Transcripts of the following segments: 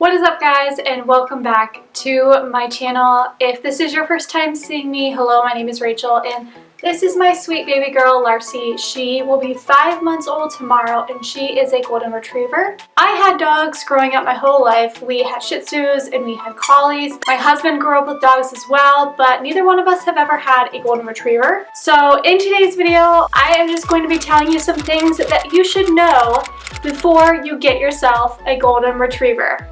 What is up, guys, and welcome back to my channel. If this is your first time seeing me, hello, my name is Rachel and this is my sweet baby girl, Larsey. She will be 5 months old tomorrow and she is a golden retriever. I had dogs growing up my whole life. We had Shih Tzus and we had Collies. My husband grew up with dogs as well, but neither one of us have ever had a golden retriever. So in today's video, I am just going to be telling you some things that you should know before you get yourself a golden retriever.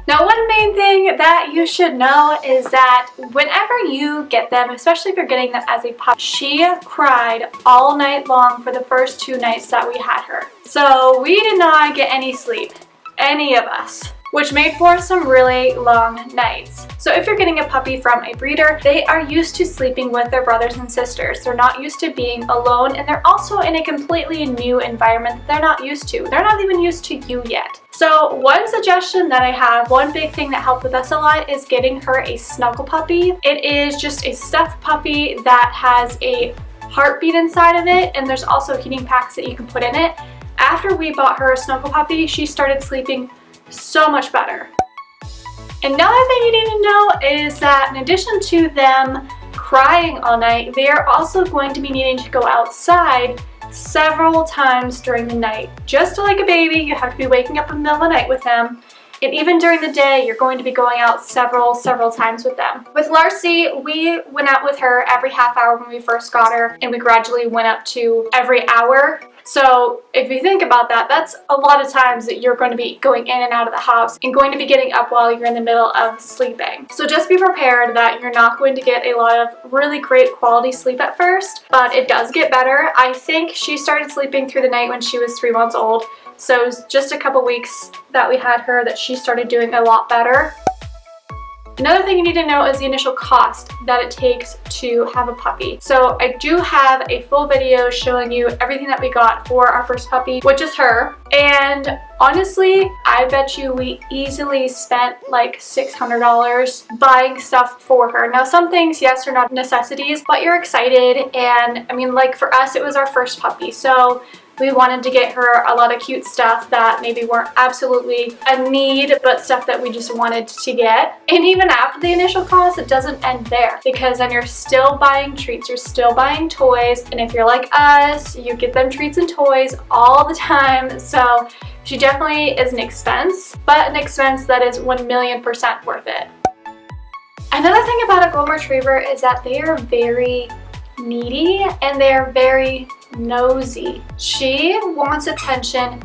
Now, one main thing that you should know is that whenever you get them, especially if you're getting them as a pup, she cried all night long for the first 2 nights that we had her. So we did not get any sleep, any of us, which made for some really long nights. So if you're getting a puppy from a breeder, they are used to sleeping with their brothers and sisters. They're not used to being alone, and they're also in a completely new environment that they're not used to. They're not even used to you yet. So one suggestion that I have, one big thing that helped with us a lot, is getting her a snuggle puppy. It is just a stuffed puppy that has a heartbeat inside of it, and there's also heating packs that you can put in it. After we bought her a snuggle puppy, she started sleeping so much better. Another thing you need to know is that in addition to them crying all night, they are also going to be needing to go outside several times during the night. Just like a baby, you have to be waking up in the middle of the night with them. And even during the day, you're going to be going out several times with them. With Larsey, we went out with her every half hour when we first got her, and we gradually went up to every hour. So if you think about that, that's a lot of times that you're going to be going in and out of the house and going to be getting up while you're in the middle of sleeping. So just be prepared that you're not going to get a lot of really great quality sleep at first, but it does get better. I think she started sleeping through the night when she was 3 months old. So it was just a couple weeks that we had her that she started doing a lot better. Another thing you need to know is the initial cost that it takes to have a puppy. So I do have a full video showing you everything that we got for our first puppy, which is her. And honestly, I bet you we easily spent like $600 buying stuff for her. Now, some things, yes, are not necessities, but you're excited. And I mean, like for us, it was our first puppy. So we wanted to get her a lot of cute stuff that maybe weren't absolutely a need, but stuff that we just wanted to get. And even after the initial cost, it doesn't end there, because then you're still buying treats, you're still buying toys. And if you're like us, you get them treats and toys all the time. So she definitely is an expense, but an expense that is 1,000,000% worth it. Another thing about a golden retriever is that they are very needy and they're very nosy. She wants attention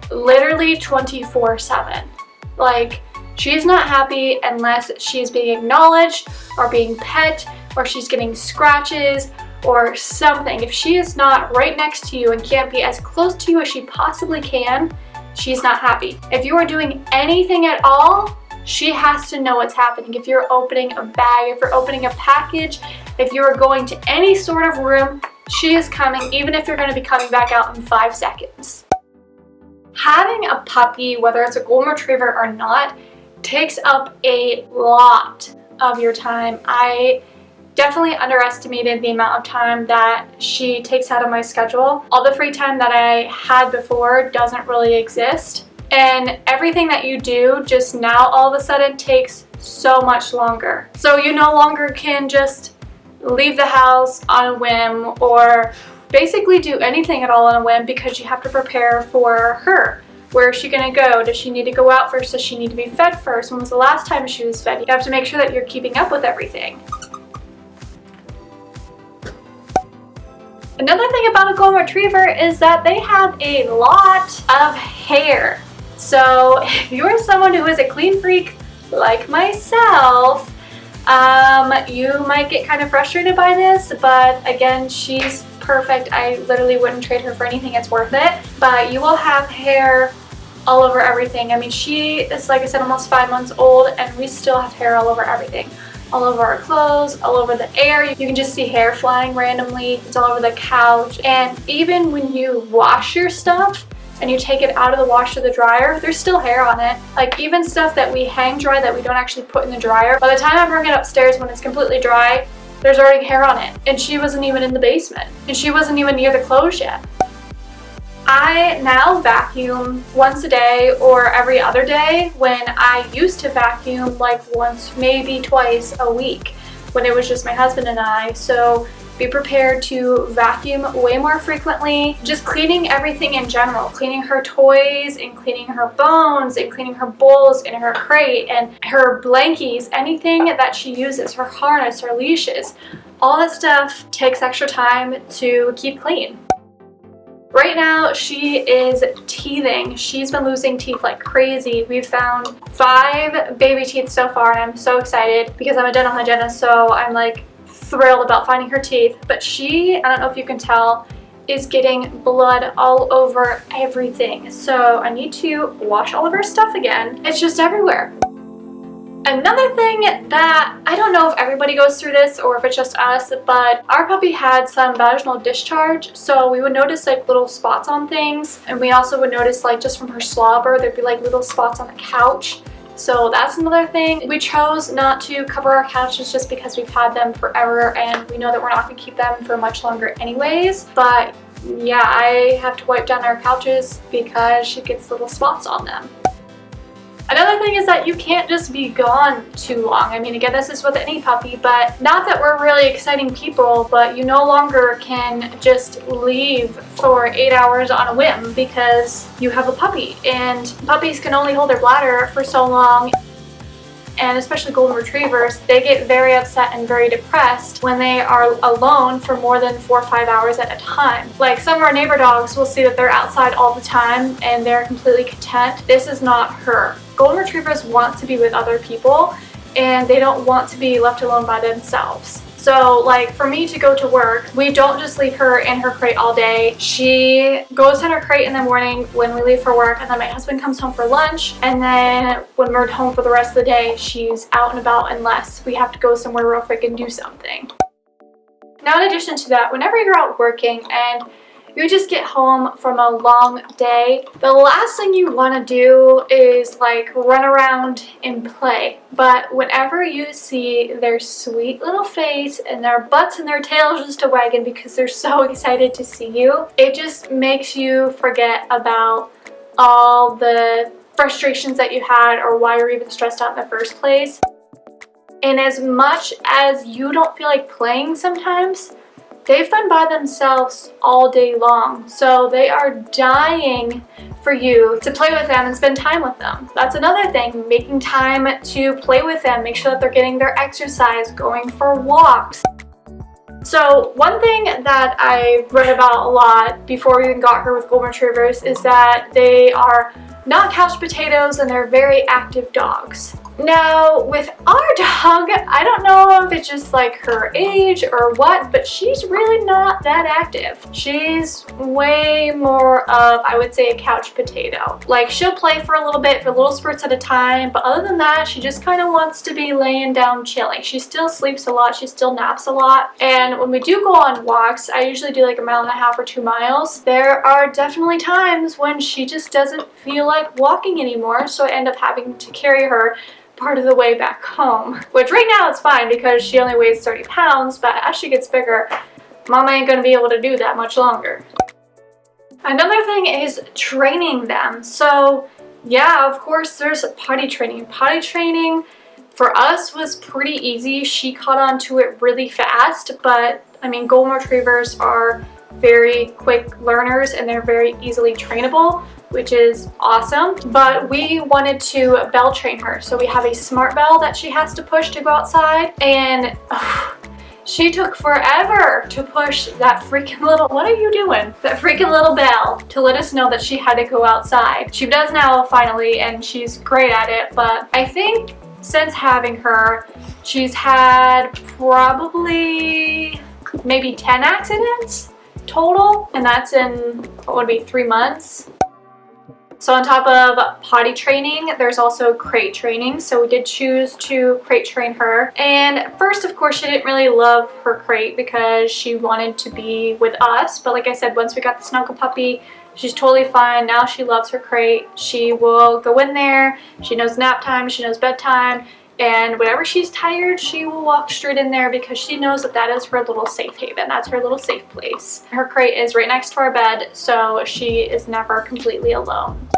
literally 24/7. Like, she's not happy unless she's being acknowledged or being pet or she's getting scratches or something. If she is not right next to you and can't be as close to you as she possibly can, she's not happy. If you are doing anything at all, she has to know what's happening. If you're opening a bag, if you're opening a package, if you're going to any sort of room, she is coming, even if you're going to be coming back out in 5 seconds. Having a puppy, whether it's a golden retriever or not, takes up a lot of your time. I definitely underestimated the amount of time that she takes out of my schedule. All the free time that I had before doesn't really exist. And everything that you do just now all of a sudden takes so much longer. So you no longer can just leave the house on a whim or basically do anything at all on a whim, because you have to prepare for her. Where is she gonna go? Does she need to go out first? Does she need to be fed first? When was the last time she was fed? You have to make sure that you're keeping up with everything. Another thing about a golden retriever is that they have a lot of hair. So if you're someone who is a clean freak like myself, you might get kind of frustrated by this, but again, she's perfect. I literally wouldn't trade her for anything. It's worth it. But you will have hair all over everything. I mean, she is, like I said, almost 5 months old, and we still have hair all over everything. All over our clothes, all over the air. You can just see hair flying randomly. It's all over the couch. And even when you wash your stuff, and you take it out of the washer, the dryer, there's still hair on it. Like, even stuff that we hang dry that we don't actually put in the dryer, by the time I bring it upstairs when it's completely dry, there's already hair on it. And she wasn't even in the basement. And she wasn't even near the clothes yet. I now vacuum once a day or every other day when I used to vacuum like once, maybe twice a week when it was just my husband and I. So be prepared to vacuum way more frequently. Just cleaning everything in general, cleaning her toys and cleaning her bones and cleaning her bowls in her crate and her blankies, anything that she uses, her harness, her leashes. All that stuff takes extra time to keep clean. Right now, she is teething. She's been losing teeth like crazy. We've found 5 baby teeth so far, and I'm so excited because I'm a dental hygienist, so I'm like thrilled about finding her teeth. But she, I don't know if you can tell, is getting blood all over everything. So I need to wash all of her stuff again. It's just everywhere. Another thing that I don't know if everybody goes through this or if it's just us, but our puppy had some vaginal discharge, so we would notice like little spots on things, and we also would notice like just from her slobber there'd be like little spots on the couch. So that's another thing. We chose not to cover our couches just because we've had them forever and we know that we're not going to keep them for much longer anyways. But yeah, I have to wipe down our couches because she gets little spots on them. Another thing is that you can't just be gone too long. I mean, again, this is with any puppy, but not that we're really exciting people, but you no longer can just leave for 8 hours on a whim because you have a puppy, and puppies can only hold their bladder for so long. And especially golden retrievers, they get very upset and very depressed when they are alone for more than 4 or 5 hours at a time. Like some of our neighbor dogs will see that they're outside all the time and they're completely content. This is not her. Golden retrievers want to be with other people and they don't want to be left alone by themselves. So like for me to go to work, we don't just leave her in her crate all day. She goes in her crate in the morning when we leave for work, and then my husband comes home for lunch, and then when we're home for the rest of the day, she's out and about unless we have to go somewhere real quick and do something. Now in addition to that, whenever you're out working and you just get home from a long day, the last thing you want to do is like run around and play. But whenever you see their sweet little face and their butts and their tails just a wagging because they're so excited to see you, it just makes you forget about all the frustrations that you had or why you're even stressed out in the first place. And as much as you don't feel like playing sometimes, they've been by themselves all day long, so they are dying for you to play with them and spend time with them. That's another thing, making time to play with them, make sure that they're getting their exercise, going for walks. So one thing that I read about a lot before we even got her with golden retrievers is that they are not couch potatoes and they're very active dogs. Now, with our dog, I don't know if it's just like her age or what, but she's really not that active. She's way more of, I would say, a couch potato. Like, she'll play for a little bit, for little spurts at a time, but other than that, she just kind of wants to be laying down chilling. She still sleeps a lot, she still naps a lot, and when we do go on walks, I usually do like 1.5 miles or 2 miles. There are definitely times when she just doesn't feel like walking anymore, so I end up having to carry her part of the way back home, which right now it's fine because she only weighs 30 pounds, but as she gets bigger, Mama ain't gonna be able to do that much longer. Another thing is training them. So yeah, of course there's potty training. Potty training for us was pretty easy. She caught on to it really fast, but I mean, golden retrievers are very quick learners and they're very easily trainable, which is awesome. But we wanted to bell train her, so we have a smart bell that she has to push to go outside, and she took forever to push that freaking little, what are you doing? That freaking little bell to let us know that she had to go outside. She does now finally, and she's great at it, but I think since having her, she's had probably maybe 10 accidents total, and that's in what would be 3 months. So on top of potty training, there's also crate training. So we did choose to crate train her. And first, of course, she didn't really love her crate because she wanted to be with us. But like I said, once we got the snuggle puppy, she's totally fine. Now she loves her crate. She will go in there. She knows nap time. She knows bedtime. And whenever she's tired, she will walk straight in there because she knows that that is her little safe haven. That's her little safe place. Her crate is right next to our bed, so she is never completely alone.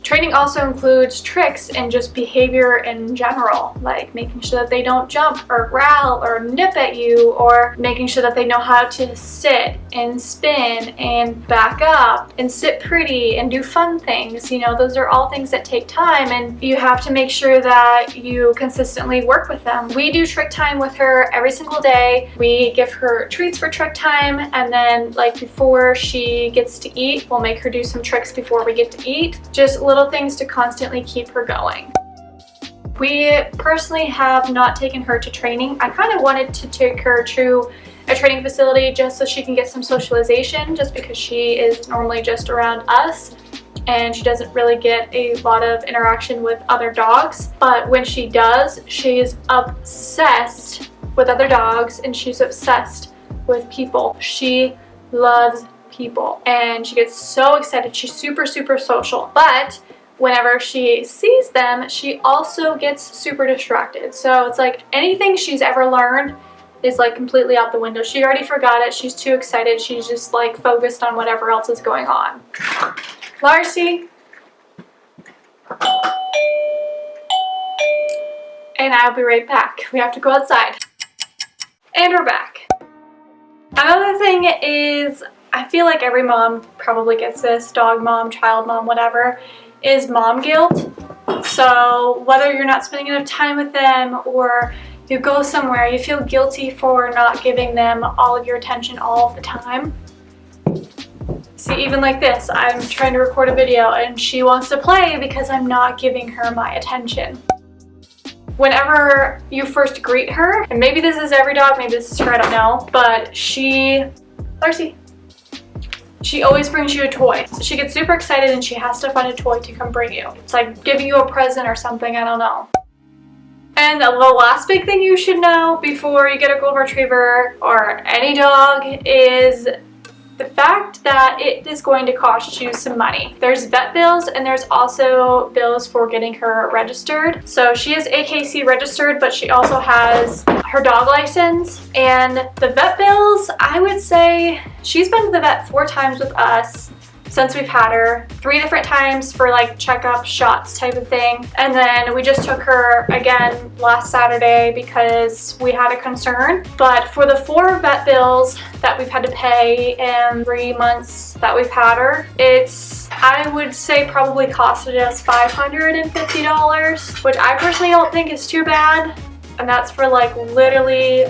Training also includes tricks and just behavior in general, like making sure that they don't jump or growl or nip at you, or making sure that they know how to sit and spin and back up and sit pretty and do fun things. You know, those are all things that take time, and you have to make sure that you consistently work with them. We do trick time with her every single day. We give her treats for trick time, and then like before she gets to eat, we'll make her do some tricks before we get to eat. Just little things to constantly keep her going. We personally have not taken her to training. I kind of wanted to take her to a training facility just so she can get some socialization, just because she is normally just around us and she doesn't really get a lot of interaction with other dogs. But when she does, she's obsessed with other dogs and she's obsessed with people. She loves people and she gets so excited. She's super social, but whenever she sees them, she also gets super distracted. So it's like anything she's ever learned is like completely out the window. She already forgot it. She's too excited. She's just like focused on whatever else is going on. Larsey. And I'll be right back. We have to go outside. And we're back. Another thing is, I feel like every mom probably gets this, dog mom, child mom, whatever, is mom guilt. So whether you're not spending enough time with them or you go somewhere, you feel guilty for not giving them all of your attention all of the time. See, even like this, I'm trying to record a video and she wants to play because I'm not giving her my attention. Whenever you first greet her, and maybe this is every dog, maybe this is her, I don't know, but Larsey, she always brings you a toy. She gets super excited and she has to find a toy to come bring you. It's like giving you a present or something, I don't know. And the last big thing you should know before you get a golden retriever or any dog is the fact that it is going to cost you some money. There's vet bills and there's also bills for getting her registered. So she is AKC registered, but she also has her dog license. And the vet bills, I would say she's been to the vet 4 times with us since we've had her, 3 different times for like checkup shots type of thing. And then we just took her again last Saturday because we had a concern. But for the 4 vet bills that we've had to pay in 3 months that we've had her, it's, I would say, probably costed us $550, which I personally don't think is too bad. And that's for like literally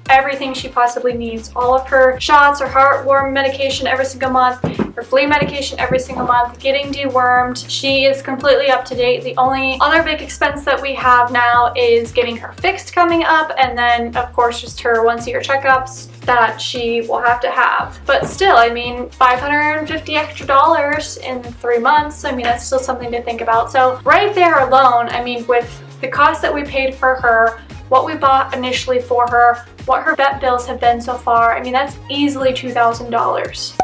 everything she possibly needs. All of her shots, her heartworm medication every single month, her flea medication every single month, getting dewormed. She is completely up to date. The only other big expense that we have now is getting her fixed coming up, and then of course just her once-a-year checkups that she will have to have. But still, I mean, $550 extra in 3 months, I mean, that's still something to think about. So right there alone, I mean, with the cost that we paid for her, what we bought initially for her, what her vet bills have been so far, I mean, that's easily $2,000.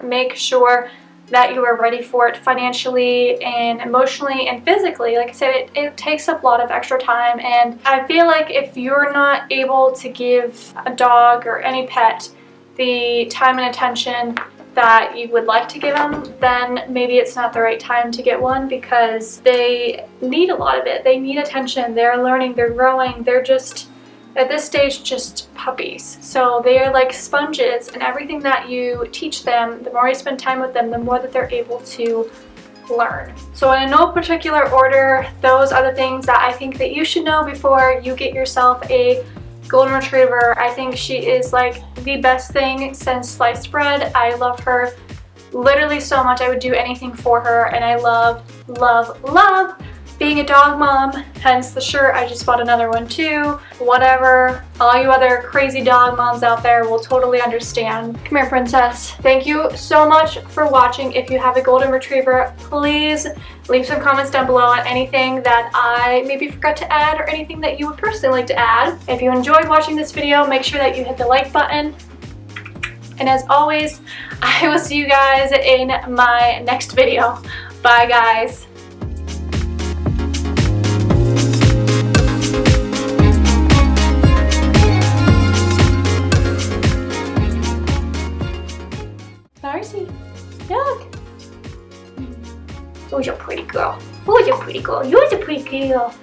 Make sure that you are ready for it financially and emotionally and physically. Like I said, it takes up a lot of extra time, and I feel like if you're not able to give a dog or any pet the time and attention that you would like to give them, then maybe it's not the right time to get one, because they need a lot of it. They need attention. They're learning, they're growing, they're just, at this stage, just puppies. So they are like sponges, and everything that you teach them, the more you spend time with them, the more that they're able to learn. So in no particular order, those are the things that I think that you should know before you get yourself a golden retriever. I think she is like the best thing since sliced bread. I love her literally so much. I would do anything for her, and I love being a dog mom, hence the shirt. I just bought another one too. Whatever, all you other crazy dog moms out there will totally understand. Come here, princess. Thank you so much for watching. If you have a golden retriever, please leave some comments down below on anything that I maybe forgot to add or anything that you would personally like to add. If you enjoyed watching this video, make sure that you hit the like button. And as always, I will see you guys in my next video. Bye, guys. Larsey. Look. Who's a pretty girl? Who's a pretty girl? You're a pretty girl.